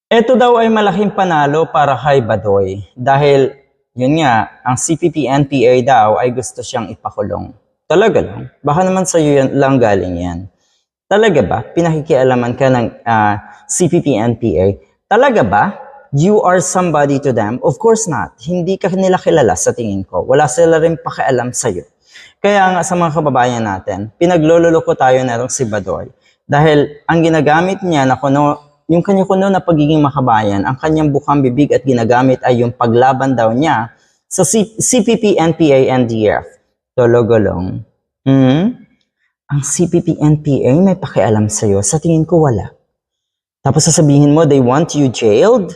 Ito daw ay malaking panalo para kay Badoy dahil yun nga, ang CPP-NPA daw ay gusto siyang ipakulong. Talaga lang? Baka naman sa'yo yan, lang galing yan. Talaga ba? Pinakikialaman ka ng CPP-NPA? Talaga ba? You are somebody to them? Of course not. Hindi ka nila kilala sa tingin ko. Wala sila rin pakialam sa'yo. Kaya nga sa mga kababayan natin, pinaglololoko tayo na si Badoy. Dahil ang ginagamit niya na yung kanya kuno na pagiging makabayan, ang kanyang bukang bibig at ginagamit ay yung paglaban daw niya sa CPP, NPA, NDF. Tologolong. Ang CPP, NPA may pakialam sa'yo? Sa tingin ko wala. Tapos sasabihin mo, they want you jailed?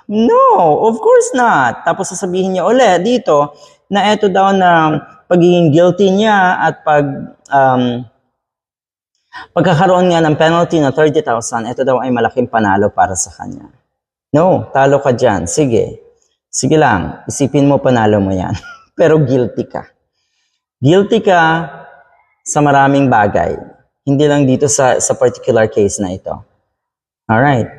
No, of course not. Tapos sasabihin niya ulit dito na eto daw na pagiging guilty niya at pagkakaroon nga ng penalty na 30,000, ito daw ay malaking panalo para sa kanya. No, talo ka dyan. Sige. Sige lang. Isipin mo, panalo mo yan. Pero guilty ka. Guilty ka sa maraming bagay. Hindi lang dito sa particular case na ito. Alright.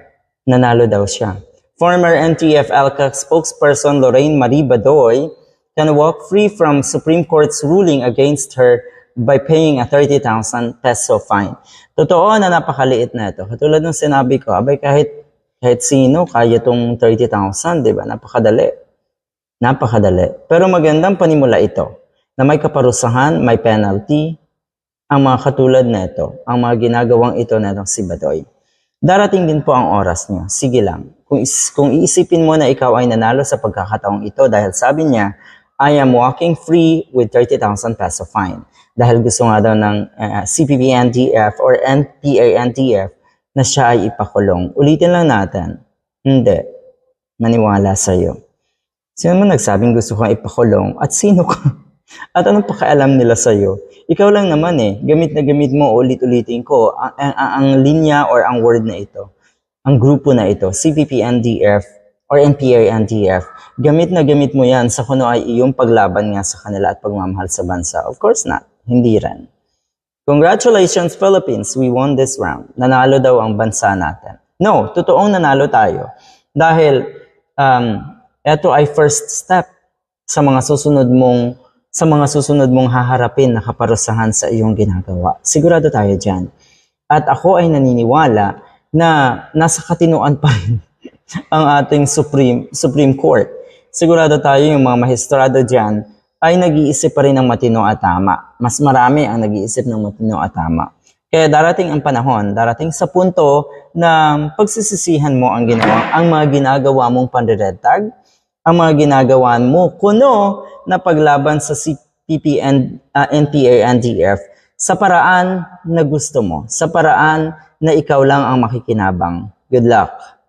Nanalo daw siya. Former NTF-ELCAC spokesperson Lorraine Marie Badoy can walk free from Supreme Court's ruling against her by paying a 30,000 peso fine. Totoo na napakaliit na ito. Katulad ng sinabi ko, abay kahit sino kaya itong 30,000, di ba? Napakadali. Napakadali. Pero magandang panimula ito na may kaparusahan, may penalty, ang mga katulad na ito, ang mga ginagawang ito na si Badoy. Darating din po ang oras niya. Sige lang. Kung iisipin mo na ikaw ay nanalo sa pagkakataong ito dahil sabi niya, I am walking free with 30,000 peso fine. Dahil gusto nga daw ng CPP-NDF or NPA-NDF na siya ay ipakulong. Ulitin lang natin. Hindi. Maniwala sa'yo. Sino mo nagsabing gusto kang ipakulong? At sino ka? At anong pakialam nila sa'yo? Ikaw lang naman gamit na gamit mo, ulit-ulitin ko, ang linya or ang word na ito. Ang grupo na ito, CPP-NDF or NPA-NDF, gamit na gamit mo yan sa kuno ay iyong paglaban nga sa kanila at pagmamahal sa bansa. Of course not. Hindi rin. Congratulations, Philippines. We won this round. Nanalo daw ang bansa natin. No, totoong nanalo tayo. Dahil ito ay first step sa mga susunod mong haharapin na kaparusahan sa iyong ginagawa. Sigurado tayo dyan. At ako ay naniniwala na nasa katinuan pa rin ang ating Supreme Court. Sigurado tayo yung mga maestrado dyan ay nag-iisip pa rin ng matino at tama. Mas marami ang nag-iisip ng matino at tama. Kaya darating ang panahon, darating sa punto na pagsisisihan mo ang mga ginagawa mong pandiretag, ang mga ginagawa mo kuno na paglaban sa CPP and NPA, NDF sa paraan na gusto mo, sa paraan na ikaw lang ang makikinabang. Good luck!